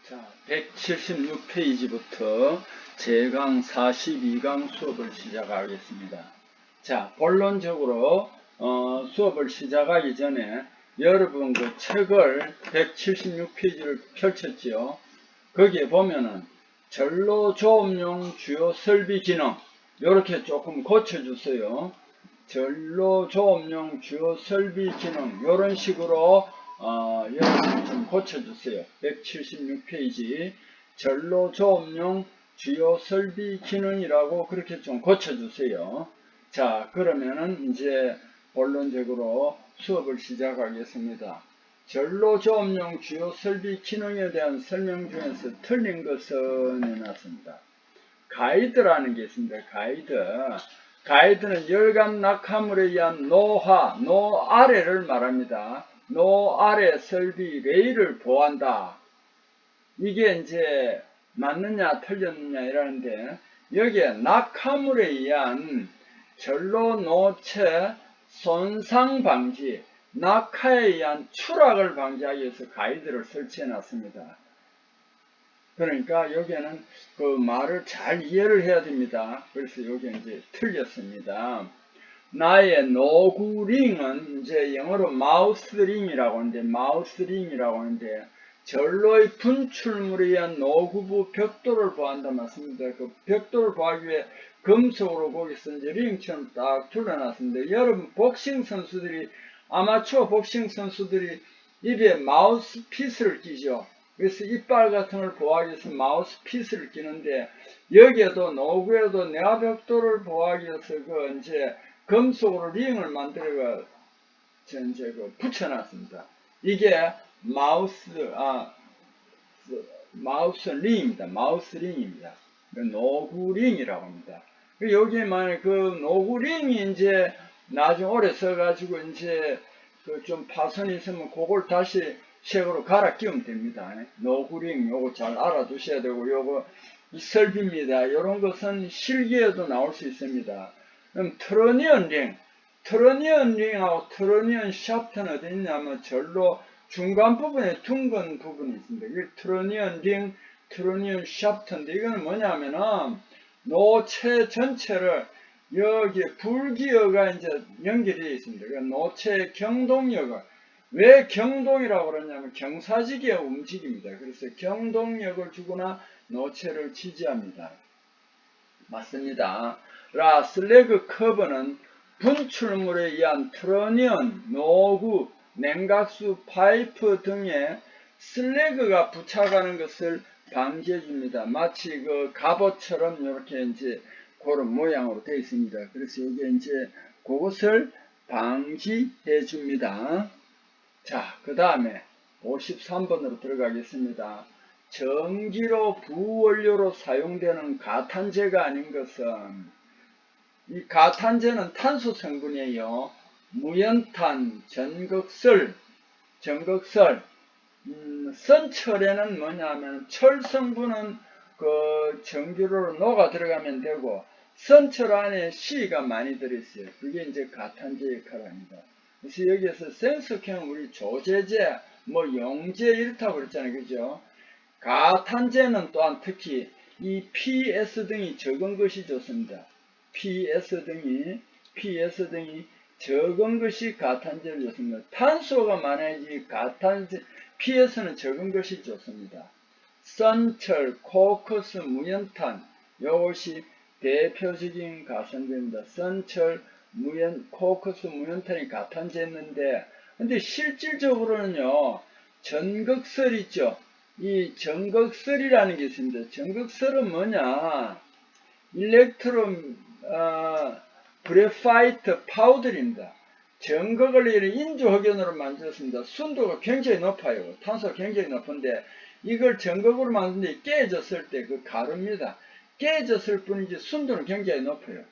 자, 176페이지부터 제강 42강 수업을 시작하겠습니다. 자, 본론적으로 수업을 시작하기 전에 여러분 그 책을 176페이지를 펼쳤지요. 거기에 보면은 전로 조업용 주요 설비 기능 이렇게 조금 고쳐주세요. 전로 조업용 주요 설비 기능 이런 식으로 여러분 좀 고쳐주세요. 176페이지 전로 조업용 주요 설비 기능이라고 그렇게 좀 고쳐주세요. 자, 그러면은 이제 본론적으로 수업을 시작하겠습니다. 전로 조업용 주요 설비 기능에 대한 설명 중에서 틀린 것은 해놨습니다. 가이드라는 게 있습니다. 가이드는 열감 낙하물에 의한 노아래를 말합니다. 노아래 설비 레일을 보호한다. 이게 이제 맞느냐 틀렸느냐 이러는데 여기에 낙하물에 의한 전로 노체 손상 방지, 낙하에 의한 추락을 방지하기 위해서 가이드를 설치해 놨습니다. 그러니까 여기에는 그 말을 잘 이해를 해야 됩니다. 그래서 여기 이제 틀렸습니다. 나의 노구링은 이제 영어로 마우스링이라고 하는데 전로의 분출물에 의한 노구부 벽돌을 보호한다 맞습니다. 그 벽돌을 보호하기 위해 금속으로 거기서 이제 링처럼 딱 둘러놨습니다. 여러분 복싱 선수들이 아마추어 복싱 선수들이 입에 마우스피스를 끼죠. 그래서 이빨 같은 걸 보호하기 위해서 마우스피스를 끼는데 여기에도 노구에도 내화벽돌을 보호하기 위해서 그 이제 금속으로 링을 만들어가 이제 붙여놨습니다. 이게 마우스링입니다. 마우스링입니다. 노구링이라고 합니다. 여기에 만약 그 노구링이 이제 나중에 오래 써가지고 이제 그 좀 파손이 있으면 그걸 다시 색으로 갈아 끼우면 됩니다. 노구링 요거 잘 알아두셔야 되고 요거 이 설비입니다. 이런 것은 실기에도 나올 수 있습니다. 그럼 트러니언 링하고 트러니언 샤프트는 어디 있냐면 절로 중간 부분에 둥근 부분이 있습니다. 이게 트러니언 링, 트러니언 샤프트인데 이거는 뭐냐면은 노체 전체를 여기에 불기어가 이제 연결되어 있습니다. 그러니까 노체 경동력을 왜 경동이라고 그러냐면 경사지기의 움직임입니다. 그래서 경동력을 주거나 노체를 지지합니다. 맞습니다. 슬래그 커브는 분출물에 의한 트러니언, 노구, 냉각수, 파이프 등에 슬래그가 부착하는 것을 방지해 줍니다. 마치 그 갑옷처럼 이렇게 이제 그런 모양으로 되어 있습니다. 그래서 여기 이제 그것을 방지해 줍니다. 자, 그 다음에 53번으로 들어가겠습니다. 전기로 부원료로 사용되는 가탄재가 아닌 것은 이 가탄재는 탄소 성분이에요. 무연탄, 전극설, 선철에는 뭐냐면 철 성분은 그 전기로 녹아 들어가면 되고 선철 안에 C가 많이 들어있어요. 그게 이제 가탄재 역할을 합니다. 그래서 여기에서 센서형 우리 조제제, 용제 이렇다고 그랬잖아요. 그죠? 가탄재는 또한 특히 이 PS 등이 적은 것이 좋습니다. PS 등이 적은 것이 가탄재를 좋습니다. 탄소가 많아야지 PS는 적은 것이 좋습니다. 선철, 코커스, 무연탄 이것이 대표적인 가산재입니다. 선철, 코커스, 무연탄이 가탄재였는데 근데 실질적으로는요 전극설 있죠. 이 전극설이라는 게 있습니다. 전극설은 뭐냐? 그래파이트 파우더입니다. 전극을 인조흑연으로 만들었습니다. 순도가 굉장히 높아요. 탄소가 굉장히 높은데 이걸 전극으로 만드는데 깨졌을 때 그 가루입니다. 깨졌을 뿐이지 순도는 굉장히 높아요.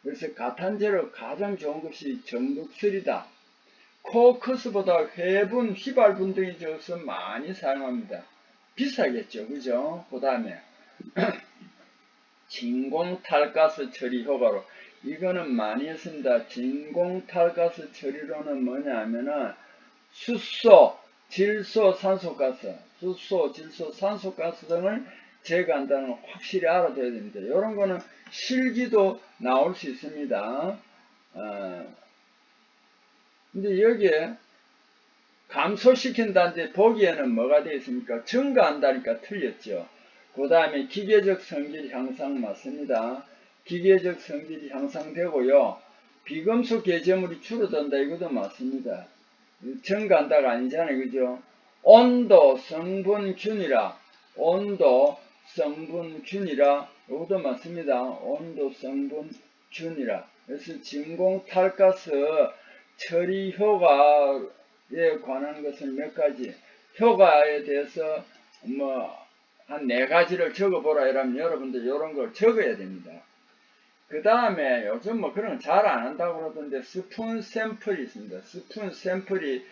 그래서 가탄재로 가장 좋은 것이 전극설이다. 코크스보다 회분, 휘발분 등이 적어서 많이 사용합니다. 비싸겠죠. 그죠? 그 다음에 진공탈가스 처리 효과로 이거는 많이 했습니다. 진공탈가스 처리로는 뭐냐 하면은 숫소, 질소, 산소가스, 수소, 질소, 산소가스 등을 제거한다는 걸 확실히 알아둬야 됩니다. 이런 거는 실기도 나올 수 있습니다. 근데 여기에 감소시킨다는데 보기에는 뭐가 되어 있습니까? 증가한다니까 틀렸죠. 그 다음에 기계적 성질 향상 맞습니다. 기계적 성질이 향상되고요. 비금속 개체물이 줄어든다 이것도 맞습니다. 증가한다가 아니잖아요. 그죠? 온도, 성분, 균이라. 온도, 성분, 균이라. 이것도 맞습니다. 온도, 성분, 균이라. 그래서 진공탈가스 처리 효과에 관한 것은 몇 가지. 효과에 대해서 한 4가지를 적어보라 이러면 여러분들 이런 걸 적어야 됩니다. 그 다음에 요즘 그런 거 잘 안 한다고 그러던데 스푼 샘플이 있습니다. 스푼 샘플이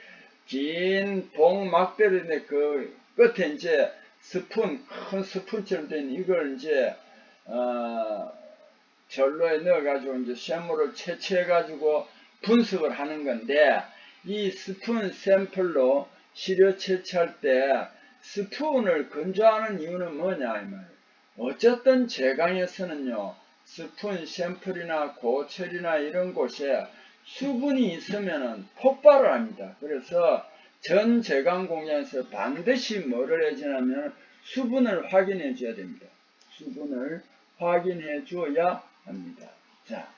긴 봉 막대인데 그 끝에 이제 스푼, 큰 스푼처럼 된 이걸 이제, 전로에 넣어가지고 이제 샘물을 채취해가지고 분석을 하는 건데 이 스푼 샘플로 시료 채취할 때 스푼을 건조하는 이유는 뭐냐 이 말이에요. 어쨌든 제강에서는요. 스푼 샘플이나 고철이나 이런 곳에 수분이 있으면은 폭발을 합니다. 그래서 전 제강 공장에서 반드시 뭐를 해주냐면 수분을 확인해 줘야 됩니다. 수분을 확인해 주어야 합니다. 자,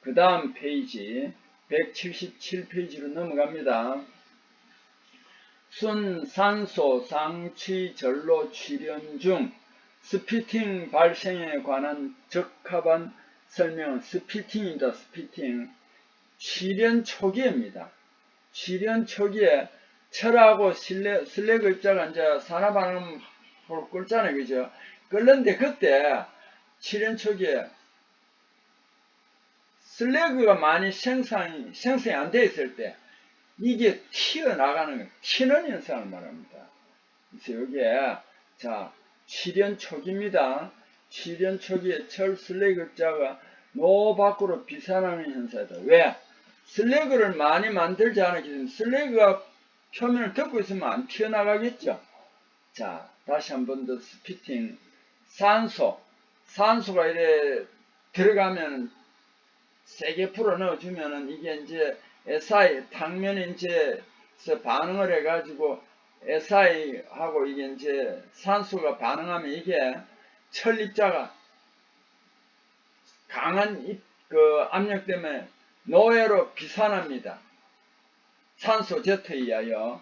그 다음 페이지 177페이지로 넘어갑니다. 순산소 상취 전로 출현 중 스피팅 발생에 관한 적합한 설명은 스피팅입니다. 스피팅. 출현 초기입니다. 출현 초기에 철하고 슬래그 입자가 이제 산화반응을 끓잖아요. 그죠? 끓는데 그때 출현 초기에 슬래그가 많이 생성이 안 되어 있을 때 이게 튀어나가는 거예요. 튀는 현상을 말합니다. 그래서 여기에 자 출현 초기입니다. 출현 초기에 철 슬래그 입자가 노 밖으로 비산하는 현상이다. 왜? 슬래그를 많이 만들지 않았기 때문에 슬래그가 표면을 덮고 있으면 안 튀어나가겠죠. 자 다시 한 번 더 스피팅. 산소가 이래 들어가면 세게 풀어 넣어주면은 이게 이제 SI 당면에 이제 반응을 해가지고 SI하고 이게 이제 산소가 반응하면 이게 철입자가 강한 그 압력 때문에 노예로 비산합니다. 산소 Z에 의하여.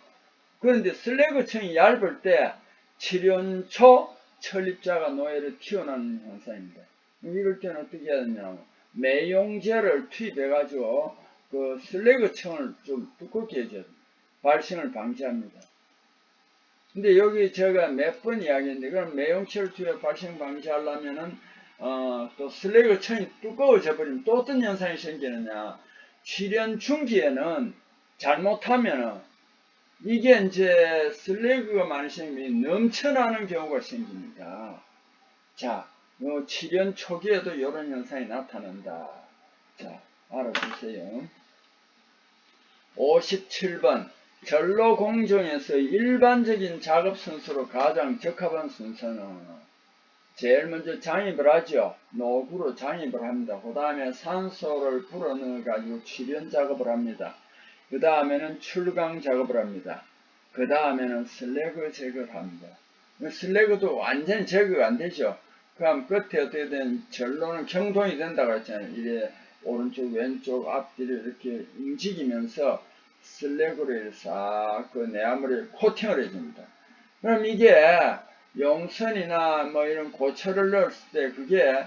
그런데 슬래그층이 얇을 때 출현 초 철입자가 노예로 튀어나오는 현상입니다. 이럴 때는 어떻게 해야 되냐면 매용제를 투입해가지고 그 슬래그층을 좀 두껍게 해줘야 됩니다. 발생을 방지합니다. 근데 여기 제가 몇 번 이야기했는데 그럼 매용체를 투입해 발생 방지하려면은 또 슬래그층이 두꺼워져 버리면 또 어떤 현상이 생기느냐. 출현 중기에는 잘못하면은 이게 이제 슬래그가 많이 생기면 넘쳐나는 경우가 생깁니다. 자, 출현 초기에도 이런 현상이 나타난다. 자, 알아두세요. 57번. 전로 공정에서 일반적인 작업 순서로 가장 적합한 순서는 제일 먼저 장입을 하죠. 노구로 장입을 합니다. 그 다음에 산소를 불어넣어 가지고 출현 작업을 합니다. 그 다음에는 출강 작업을 합니다. 그 다음에는 슬래그 제거를 합니다. 슬래그도 완전히 제거가 안 되죠. 그럼 끝에 어떻게 된 전로는 경동이 된다고 했잖아요. 이래 오른쪽 왼쪽 앞뒤를 이렇게 움직이면서 슬래그로 싹 그 내화물에 코팅을 해줍니다. 그럼 이게 용선이나 뭐 이런 고철을 넣었을 때 그게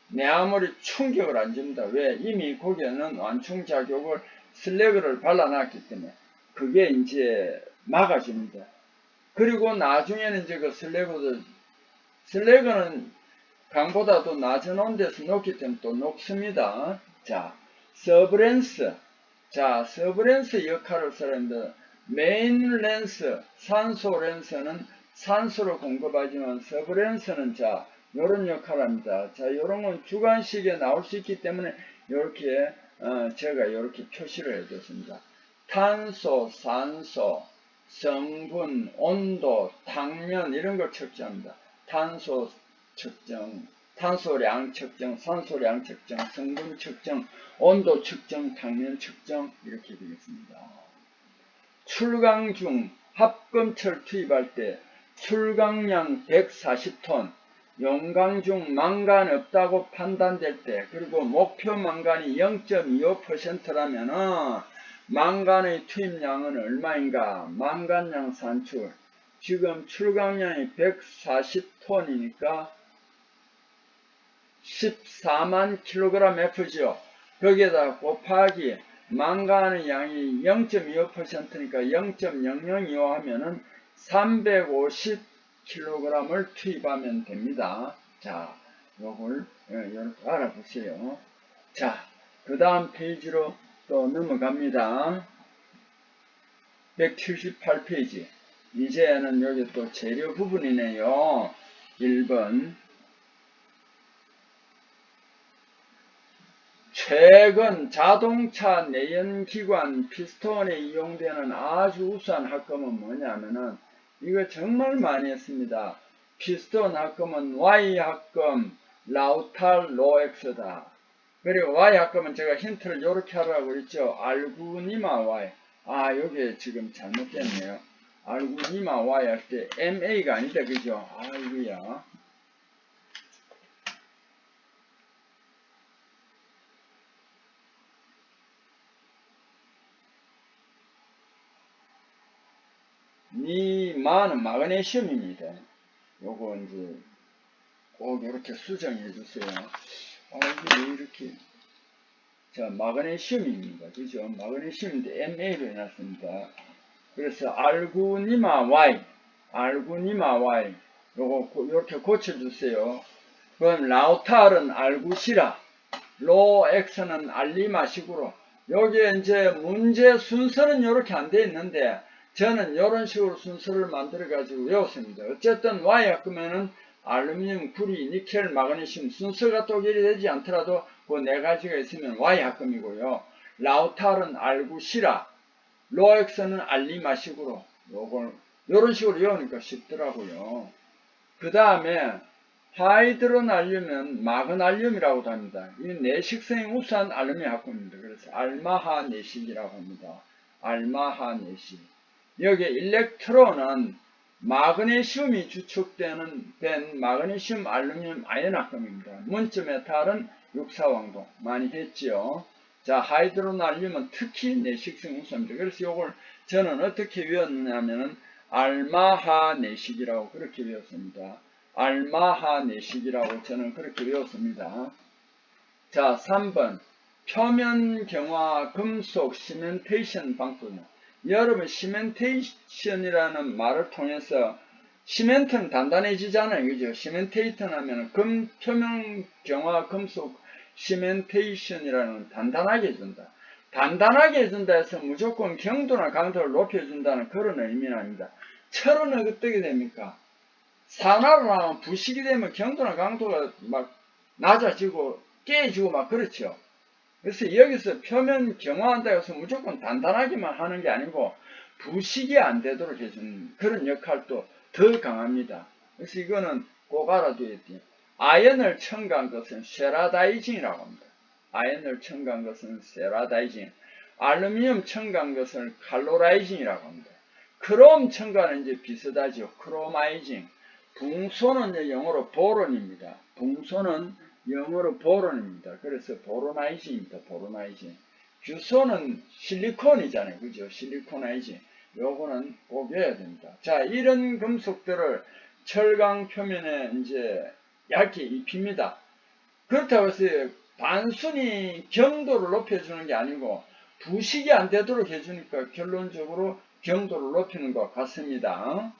내화물이 충격을 안 줍니다. 왜? 이미 거기에는 완충작용을 슬래그를 발라놨기 때문에 그게 이제 막아줍니다. 그리고 나중에는 이제 그 슬래그는 강보다도 낮은 온도에서 녹기 때문에 또 녹습니다. 자, 서브렌스. 자, 서브렌스 역할을 쓰는데 메인 렌스, 산소 렌스는 산소를 공급하지만 서브렌스는 자, 요런 역할을 합니다. 자, 요런 건 주관식에 나올 수 있기 때문에 제가 이렇게 표시를 해뒀습니다. 탄소, 산소, 성분, 온도, 당면 이런 걸 측정합니다. 탄소 측정, 탄소량 측정, 산소량 측정, 성분 측정, 온도 측정, 당면 측정 이렇게 되겠습니다. 출강 중 합금철 투입할 때 출강량 140톤, 용강 중 망간 없다고 판단될 때, 그리고 목표 망간이 0.25%라면은 망간의 투입량은 얼마인가? 망간량 산출. 지금 출강량이 140톤이니까 14만 kgF죠. 거기에다 곱하기 망간의 양이 0.25%니까 0.0025 하면은 350kg을 투입하면 됩니다. 자, 요걸 이렇게 알아보세요. 자, 그 다음 페이지로 또 넘어갑니다. 178페이지. 이제는 여기 또 재료 부분이네요. 1번. 최근 자동차 내연기관 피스톤에 이용되는 아주 우수한 합금은 뭐냐면은 이거 정말 많이 했습니다. 피스톤 합금은 Y 합금, 라우탈 로엑스다. 그리고 Y 합금은 제가 힌트를 이렇게 하라고 그랬죠. 알구니마 Y. 아, 여기 지금 잘못됐네요. 알구니마 Y 할 때 MA가 아니다, 그죠? 아이고야. 니마는 마그네슘입니다. 요거 이제 꼭 이렇게 수정해 주세요. 아, 이게 왜 이렇게. 자, 마그네슘입니다. 그죠? 마그네슘인데 MA로 해놨습니다. 그래서 알구니마 Y, 알구니마 Y. 요거 이렇게 고쳐주세요. 그럼 라우탈은 알구시라, 로엑스는 알리마식으로. 여기에 이제 문제 순서는 이렇게 안 돼 있는데 저는 이런 식으로 순서를 만들어 가지고 외웠습니다. 어쨌든 Y 합금에는 알루미늄, 구리, 니켈, 마그네슘 순서가 똑일이 되지 않더라도 그 네 가지가 있으면 Y 합금이고요. 라우탈은 알구시라, 로엑스는 알리마식으로. 요걸 이런 식으로 외우니까 쉽더라고요. 그 다음에 하이드로날륨은 마그날륨이라고도 합니다. 이 내식성이 우수한 알루미늄 합금입니다. 그래서 알마하 내식이라고 합니다. 알마하 내식. 여기 일렉트론은 마그네슘이 주축되는 된 마그네슘 알루미늄 아연 합금입니다. 문자 메탈은 육사왕동 많이 했지요. 자, 하이드로날륨은 특히 내식성이 우수합니다. 그래서 이걸 저는 어떻게 외웠느냐면은 알마하 내식이라고 그렇게 외웠습니다. 알마하 내식이라고 저는 그렇게 외웠습니다. 자, 3번. 표면 경화 금속 시멘테이션 방법. 여러분, 시멘테이션이라는 말을 통해서 시멘트는 단단해지잖아요. 그죠? 시멘테이션 하면 표면 경화 금속 시멘테이션이라는 단단하게 해준다. 단단하게 해준다 해서 무조건 경도나 강도를 높여준다는 그런 의미는 아닙니다. 철은 어떻게 됩니까? 산화를 하면 부식이 되면 경도나 강도가 막 낮아지고 깨지고 막 그렇죠. 그래서 여기서 표면 경화한다 해서 무조건 단단하게만 하는 게 아니고 부식이 안 되도록 해주는 그런 역할도 더 강합니다. 그래서 이거는 꼭 알아둬야 돼요. 아연을 첨가한 것은 세라다이징이라고 합니다. 아연을 첨가한 것은 세라다이징. 알루미늄 첨가한 것을 칼로라이징이라고 합니다. 크롬 첨가는 이제 비슷하죠. 크로마이징. 붕소는 영어로 보론입니다. 붕소는 영어로 보론입니다. 그래서 보로나이징입니다. 보로나이징. 규소는 실리콘이잖아요. 그죠? 실리코나이징. 요거는 꼭 외워야 됩니다. 자, 이런 금속들을 철강 표면에 이제 얇게 입힙니다. 그렇다고 해서 단순히 경도를 높여주는 게 아니고 부식이 안 되도록 해주니까 결론적으로 경도를 높이는 것 같습니다.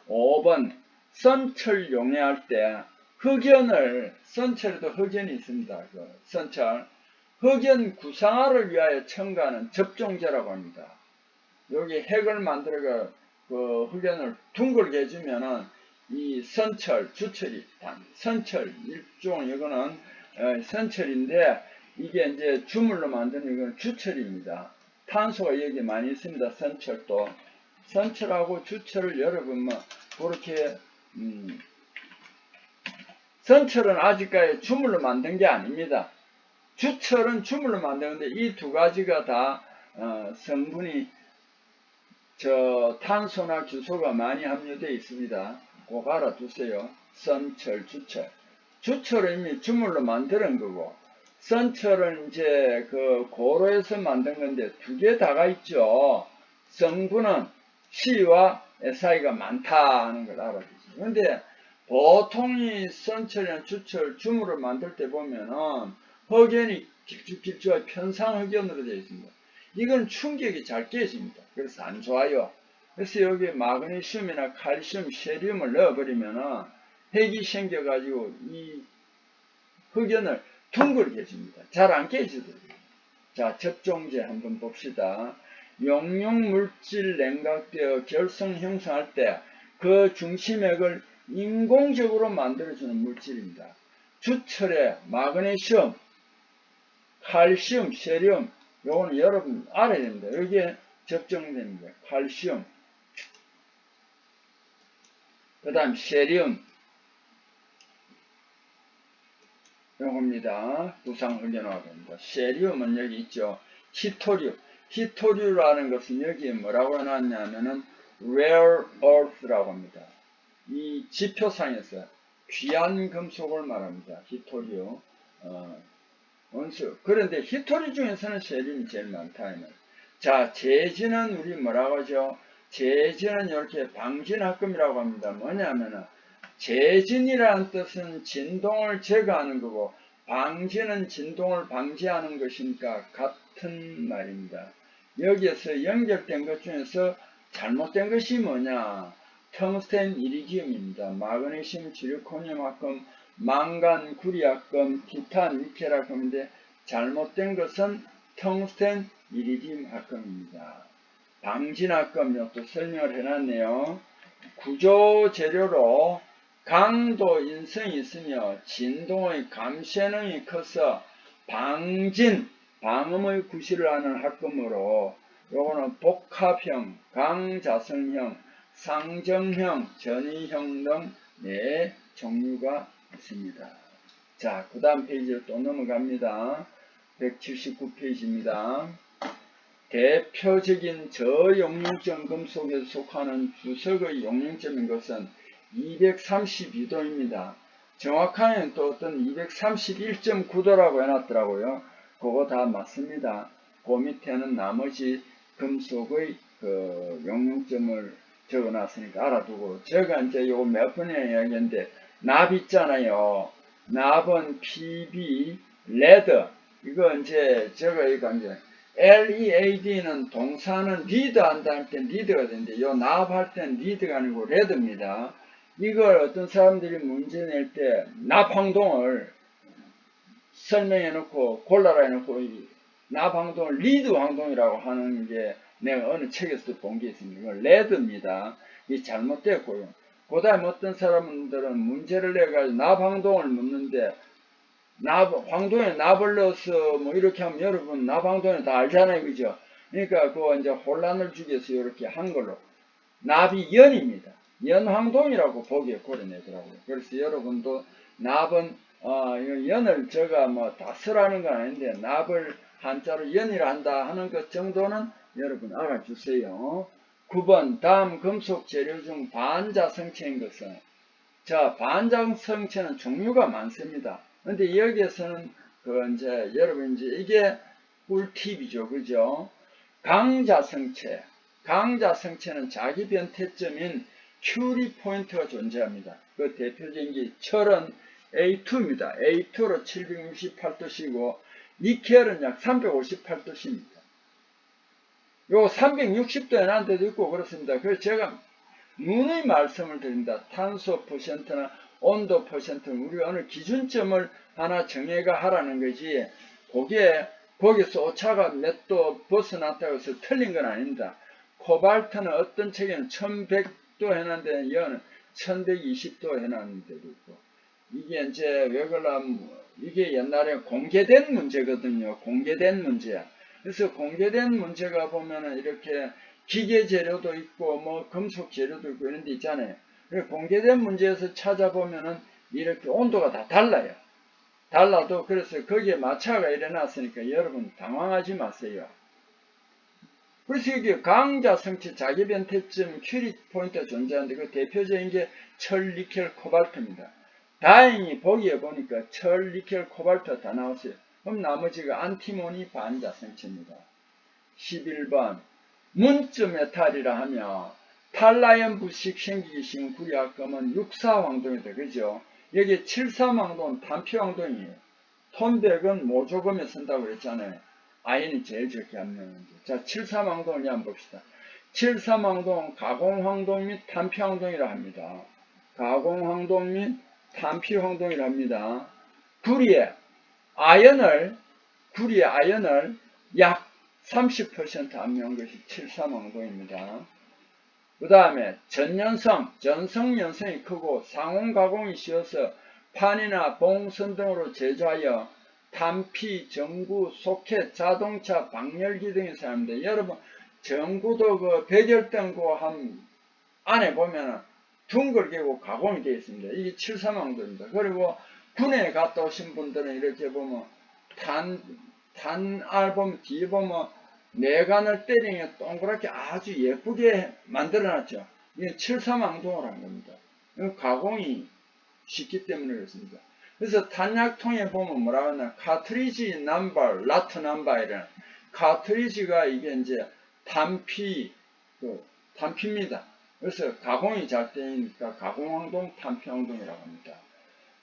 5번. 선철 용해할 때 흑연을, 선철에도 흑연이 있습니다. 선철. 흑연 구상화를 위하여 첨가하는 접종제라고 합니다. 여기 핵을 만들어가 그 흑연을 둥글게 해주면은 이 선철, 주철이, 선철, 일종, 이거는 선철인데 이게 이제 주물로 만드는 이건 주철입니다. 탄소가 여기 많이 있습니다. 선철도. 선철하고 주철을 여러분 뭐 그렇게 선철은 아직까지 주물로 만든 게 아닙니다. 주철은 주물로 만드는데 이 두 가지가 다 성분이 탄소나 규소가 많이 함유되어 있습니다. 꼭 알아두세요. 선철, 주철. 주철은 이미 주물로 만드는 거고, 선철은 이제 그 고로에서 만든 건데 두 개 다가 있죠. 성분은 C와 SI가 많다는 걸 알아두세요. 근데 보통 이 선철이나 주철, 주물을 만들 때 보면은 흑연이 길쭉길쭉하게 편상흑연으로 되어 있습니다. 이건 충격이 잘 깨집니다. 그래서 안 좋아요. 그래서 여기 마그네슘이나 칼슘, 세륨을 넣어버리면은 핵이 생겨가지고 이 흑연을 둥글게 해줍니다. 잘 안 깨지더라고요. 자, 접종제 한번 봅시다. 용융물질 냉각되어 결성 형성할 때 그 중심액을 인공적으로 만들어주는 물질입니다. 주철에 마그네슘, 칼슘, 세륨, 요거는 여러분 알아야 됩니다. 여기에 접종됩니다. 칼슘, 그 다음 세륨, 요겁니다. 부상흑연화가 됩니다. 세륨은 여기 있죠. 히토류. 히토류라는 것은 여기에 뭐라고 해놨냐면은 rare earth라고 합니다. 이 지표상에서 귀한 금속을 말합니다. 히토류. 원수. 그런데 히토류 중에서는 세륨이 제일 많다. 자, 제지는 우리 뭐라고 하죠? 제지는 이렇게 방진합금이라고 합니다. 뭐냐면은 제진이라는 뜻은 진동을 제거하는 거고 방지는 진동을 방지하는 것이니까 같은 말입니다. 여기에서 연결된 것 중에서 잘못된 것이 뭐냐? 텅스텐 이리디움입니다. 마그네슘, 지르코늄 합금, 망간, 구리합금, 티탄, 니켈 합금인데 잘못된 것은 텅스텐 이리디움 합금입니다. 방진합금 이것도 설명을 해놨네요. 구조 재료로 강도 인성이 있으며 진동의 감쇄능이 커서 방진, 방음의 구실을 하는 합금으로 요거는 복합형, 강자성형, 상정형, 전이형 등 4종류가 있습니다. 자, 그 다음 페이지로 또 넘어갑니다. 179페이지입니다. 대표적인 저용융점 금속에 속하는 주석의 용융점인 것은 232도입니다. 정확하게는 또 어떤 231.9도라고 해놨더라고요. 그거 다 맞습니다. 그 밑에는 나머지 금속의 그 용융점을 적어놨으니까 알아두고, 제가 이제 요거 몇 번이나 이야기했는데, 납 있잖아요. 납은 PB, 레드, 이거 이제 제가 이거 이제 LEAD는 동사는 리드 한다 할 땐 리드가 되는데 요 납할 땐 리드가 아니고 레드입니다. 이걸 어떤 사람들이 문제 낼 때 납황동을 설명해 놓고 골라라 해 놓고 납황동을 리드 황동이라고 하는 게 내가 어느 책에서도 본 게 있습니다. 이건 레드입니다. 이 잘못됐고요. 그 다음에 어떤 사람들은 문제를 내가지고 납황동을 묻는데 황동에 납을 넣어서 뭐 이렇게 하면 여러분 납황동에 다 알잖아요. 그죠? 그러니까 그 이제 혼란을 주기 위해서 이렇게 한 걸로. 납이 연입니다. 연황동이라고 보기에 고려내더라고요. 그래서 여러분도 납은 연을 제가 뭐 다 쓰라는 건 아닌데 납을 한자로 연이라 한다 하는 것 정도는 여러분 알아주세요. 9번 다음 금속 재료 중 반자성체인 것은, 자, 반자성체는 종류가 많습니다. 근데 여기에서는 그 이제 여러분 이제 이게 꿀팁이죠. 그죠? 강자성체. 강자성체는 자기 변태점인 큐리 포인트가 존재합니다. 그 대표적인 게 철은 A2입니다. A2로 768도씨고 니켈은 약 358도씨입니다. 요 360도에 난 데도 있고 그렇습니다. 그래서 제가 누누이 말씀을 드립니다. 탄소 퍼센트나 온도 퍼센트는 우리가 어느 기준점을 하나 정해가 하라는 거지, 거기서 오차가 몇 도 벗어났다고 해서 틀린 건 아닙니다. 코발트는 어떤 책에는 1100도 해놨는데 여는 1120도 해놨는 데도 있고, 이게 이제 왜 그러냐면 이게 옛날에 공개된 문제거든요. 공개된 문제야. 그래서 공개된 문제가 보면은 이렇게 기계 재료도 있고 뭐 금속 재료도 있고 이런 데 있잖아요. 공개된 문제에서 찾아보면은 이렇게 온도가 다 달라요. 달라도 그래서 거기에 마찰가 일어났으니까 여러분 당황하지 마세요. 그래서 여기 강자 성체 자기 변태점 큐리 포인트가 존재하는데 그 대표적인 게 철, 니켈, 코발트입니다. 다행히 보기에 보니까 철, 니켈, 코발트가 다 나왔어요. 그럼 나머지가 안티모니 반자 성체입니다. 11번 문자 메탈이라 하면 탈라이언 부식 생기기 쉬운 구리합금은 6사황동이다. 그죠? 여기 7사황동 단피황동이에요. 톤백은 모조금에 쓴다고 그랬잖아요. 아연이 제일 적게 합류하는데. 자, 7사황동을 한번 봅시다. 7사황동 가공황동 및 탄피황동이라 합니다. 가공황동 및 탄피황동이라 합니다. 구리에 아연을 약 30% 함유한 것이 7사망동입니다. 그 다음에 전성연성이 크고 상온가공이 쉬워서 판이나 봉선 등으로 제조하여 탄피, 전구, 소켓, 자동차, 방열기 등에 사용합니다. 여러분 전구도 그 백열등고 한 안에 보면은 둥글게고 가공이 되어 있습니다. 이게 7사망도입니다. 그리고 군에 갔다 오신 분들은 이렇게 보면 단알 보면 뒤에 보면 내관을 때리면 동그랗게 아주 예쁘게 만들어놨죠. 이게 7사망동을 한 겁니다. 가공이 쉽기 때문에 그렇습니다. 그래서 탄약통에 보면 뭐라고 하나 카트리지 남발, 라트 남발이라는 카트리지가 이게 이제 탄피입니다. 그래서 가공이 잘 되니까 가공황동, 탄피황동이라고 합니다.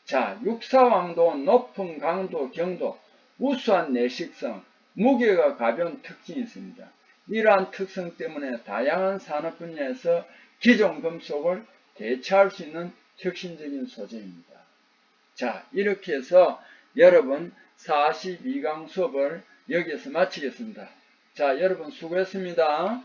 자, 육사황동 높은 강도, 경도, 우수한 내식성, 무게가 가벼운 특징이 있습니다. 이러한 특성 때문에 다양한 산업 분야에서 기존 금속을 대체할 수 있는 혁신적인 소재입니다. 자, 이렇게 해서 여러분 42강 수업을 여기에서 마치겠습니다. 자, 여러분 수고했습니다.